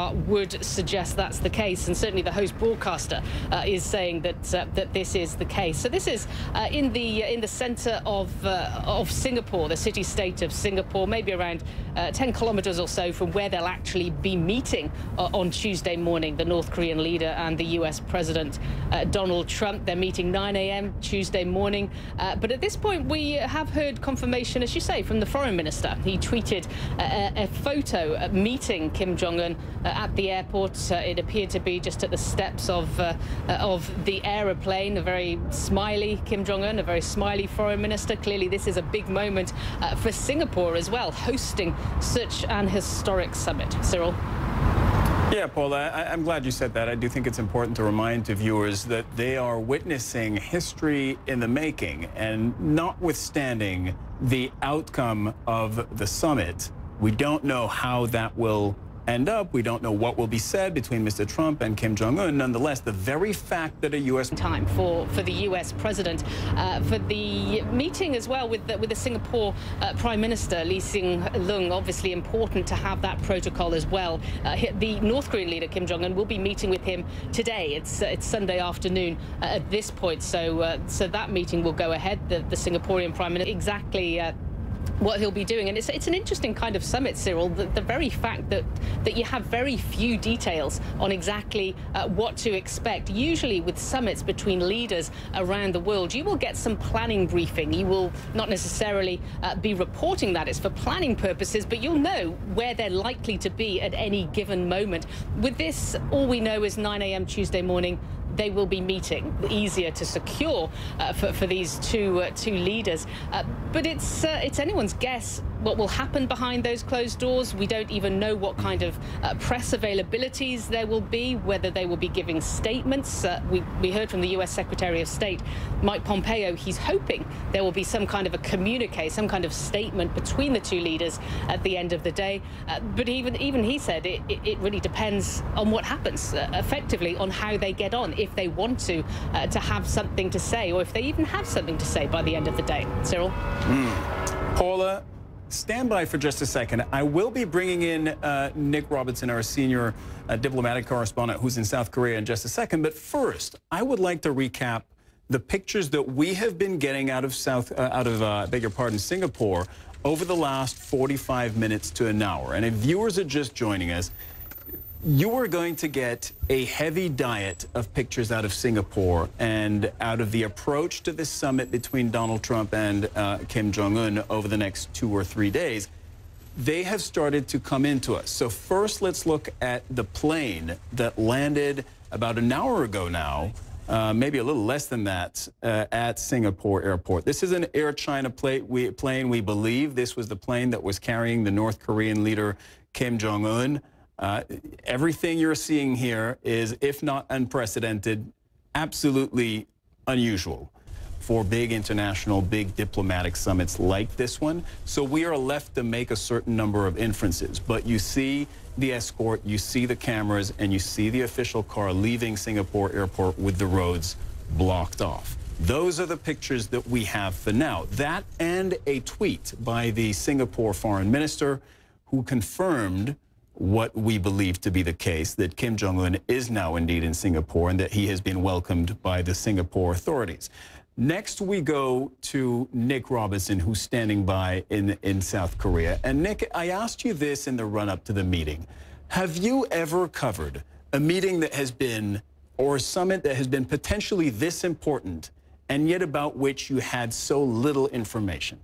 would suggest that's the case, and certainly the host broadcaster is saying that that this is the case. So this is in the centre of Singapore, the city-state of Singapore, maybe around 10 kilometres or so from where they'll actually be meeting on Tuesday morning, the North Korean leader and the US President Donald Trump. They're meeting 9 a.m. Tuesday morning, but at this point we have heard confirmation, as you say, from the foreign minister. He tweeted a photo meeting Kim Jong-Un at the airport. It appeared to be just at the steps of the aeroplane. A very smiley Kim Jong-Un, a very smiley foreign minister. Clearly this is a big moment for Singapore as well, hosting such an historic summit. Cyril? Yeah, Paula, I'm glad you said that. I do think it's important to remind to viewers that they are witnessing history in the making, and notwithstanding the outcome of the summit, we don't know how that will end up. We don't know what will be said between Mr. Trump and Kim Jong-un. Nonetheless, the very fact that a U.S. time for the U.S. president for the meeting as well with the Singapore Prime Minister Lee Hsien-loong, obviously important to have that protocol as well. The North Korean leader Kim Jong-un will be meeting with him today. It's Sunday afternoon at this point, so so that meeting will go ahead. The Singaporean Prime Minister exactly what he'll be doing. And it's an interesting kind of summit, Cyril, the very fact that you have very few details on exactly what to expect. Usually with summits between leaders around the world, you will get some planning briefing. You will not necessarily be reporting that it's for planning purposes, but you'll know where they're likely to be at any given moment. With this, all we know is 9 a.m. Tuesday morning, they will be meeting. Easier to secure for these two leaders, but it's anyone's guess what will happen behind those closed doors. We don't even know what kind of press availabilities there will be, whether they will be giving statements. We heard from the U.S. Secretary of State Mike Pompeo. He's hoping there will be some kind of a communique, some kind of statement between the two leaders at the end of the day. But even he said it really depends on what happens, effectively on how they get on, if they want to have something to say, or if they even have something to say by the end of the day. Cyril? Paula, stand by for just a second. I will be bringing in Nick Robertson, our senior diplomatic correspondent who's in South Korea, in just a second. But first, I would like to recap the pictures that we have been getting out of Singapore over the last 45 minutes to an hour. And if viewers are just joining us, you are going to get a heavy diet of pictures out of Singapore and out of the approach to this summit between Donald Trump and Kim Jong-un over the next 2 or 3 days. They have started to come into us. So first, let's look at the plane that landed about an hour ago now, maybe a little less than that, at Singapore Airport. This is an Air China plane. We believe this was the plane that was carrying the North Korean leader Kim Jong-un. Everything you're seeing here is, if not unprecedented, absolutely unusual for big international, big diplomatic summits like this one. So we are left to make a certain number of inferences. But you see the escort, you see the cameras, and you see the official car leaving Singapore Airport with the roads blocked off. Those are the pictures that we have for now. That and a tweet by the Singapore foreign minister, who confirmed what we believe to be the case, that Kim Jong-un is now indeed in Singapore and that he has been welcomed by the Singapore authorities. Next, we go to Nick Robertson, who's standing by in South Korea. And Nick, I asked you this in the run-up to the meeting. Have you ever covered a meeting that has been, or a summit that has been potentially this important, and yet about which you had so little information?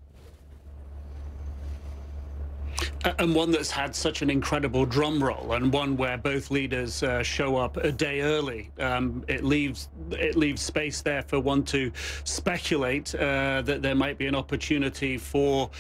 And one that's had such an incredible drum roll, and one where both leaders show up a day early. It leaves space there for one to speculate that there might be an opportunity for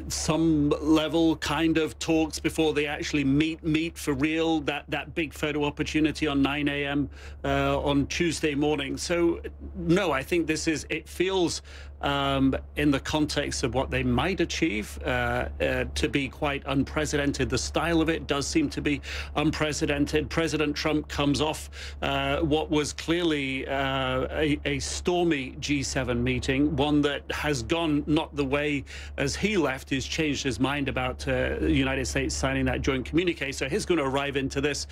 some level kind of talks before they actually meet for real. That big photo opportunity on 9 a.m. On Tuesday morning. So no, I think it feels in the context of what they might achieve to be quite unprecedented. The style of it does seem to be unprecedented. President Trump comes off what was clearly a stormy G7 meeting, one that has gone not the way as he left. He's changed his mind about the United States signing that joint communique. So he's going to arrive into this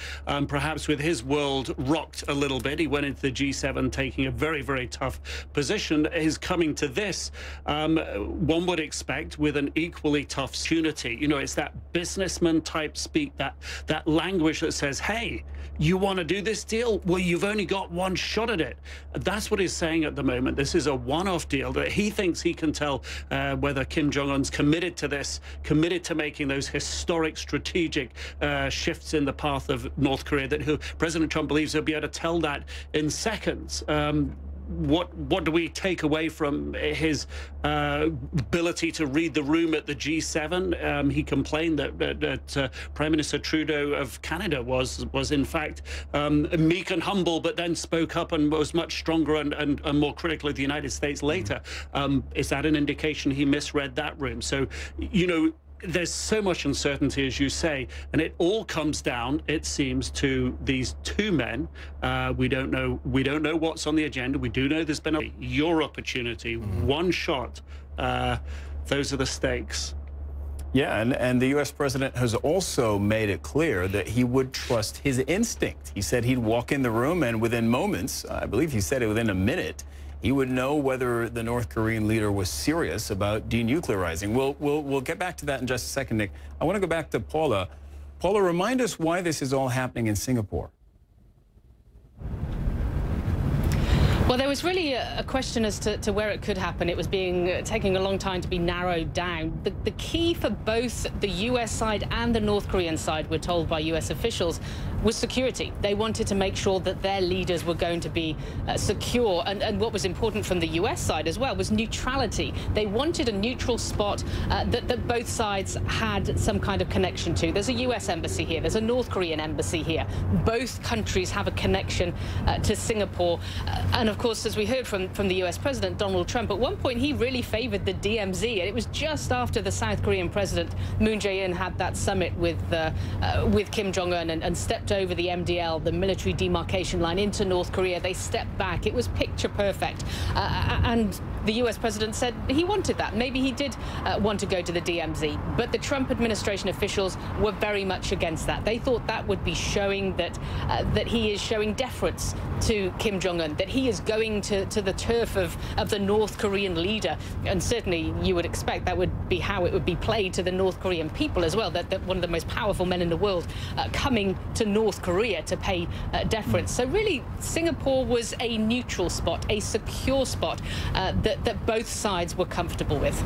perhaps with his world rocked a little bit. He went into the G7 taking a very, very tough position. His coming to this, one would expect, with an equally tough opportunity. You know, it's that businessman type speak, that language that says, hey, you want to do this deal? Well, you've only got one shot at it. That's what he's saying at the moment. This is a one-off deal that he thinks he can tell whether Kim Jong-un's committed to this, committed to making those historic strategic shifts in the path of North Korea, that President Trump believes he'll be able to tell that in seconds. What do we take away from his ability to read the room at the G7? He complained that Prime Minister Trudeau of Canada was in fact meek and humble, but then spoke up and was much stronger and more critical of the United States later. Is that an indication he misread that room? So, you know, there's so much uncertainty, as you say, and it all comes down, it seems, to these two men. We don't know what's on the agenda. We do know there's been your opportunity, one shot. Those are the stakes. Yeah, and the U.S. president has also made it clear that he would trust his instinct. He said he'd walk in the room, and within moments, I believe he said it within a minute, he would know whether the North Korean leader was serious about denuclearizing. We'll get back to that in just a second, Nick. I want to go back to Paula. Paula, remind us why this is all happening in Singapore. Well, there was really a question as to where it could happen. It was taking a long time to be narrowed down. The key for both the U.S. side and the North Korean side, we're told by U.S. officials, was security. They wanted to make sure that their leaders were going to be secure. And what was important from the U.S. side as well was neutrality. They wanted a neutral spot that both sides had some kind of connection to. There's a U.S. embassy here. There's a North Korean embassy here. Both countries have a connection to Singapore. And of course, as we heard from the U.S. President Donald Trump, at one point he really favored the DMZ, and it was just after the South Korean President Moon Jae-in had that summit with Kim Jong-un and stepped over the MDL, the military demarcation line, into North Korea. They stepped back. It was picture perfect, and the U.S. President said he wanted that. Maybe he did want to go to the DMZ, but the Trump administration officials were very much against that. They thought that would be showing that he is showing deference to Kim Jong-un, that he is going to the turf of the North Korean leader. And certainly you would expect that would be how it would be played to the North Korean people as well, that one of the most powerful men in the world coming to North Korea to pay deference. So really, Singapore was a neutral spot, a secure spot that both sides were comfortable with.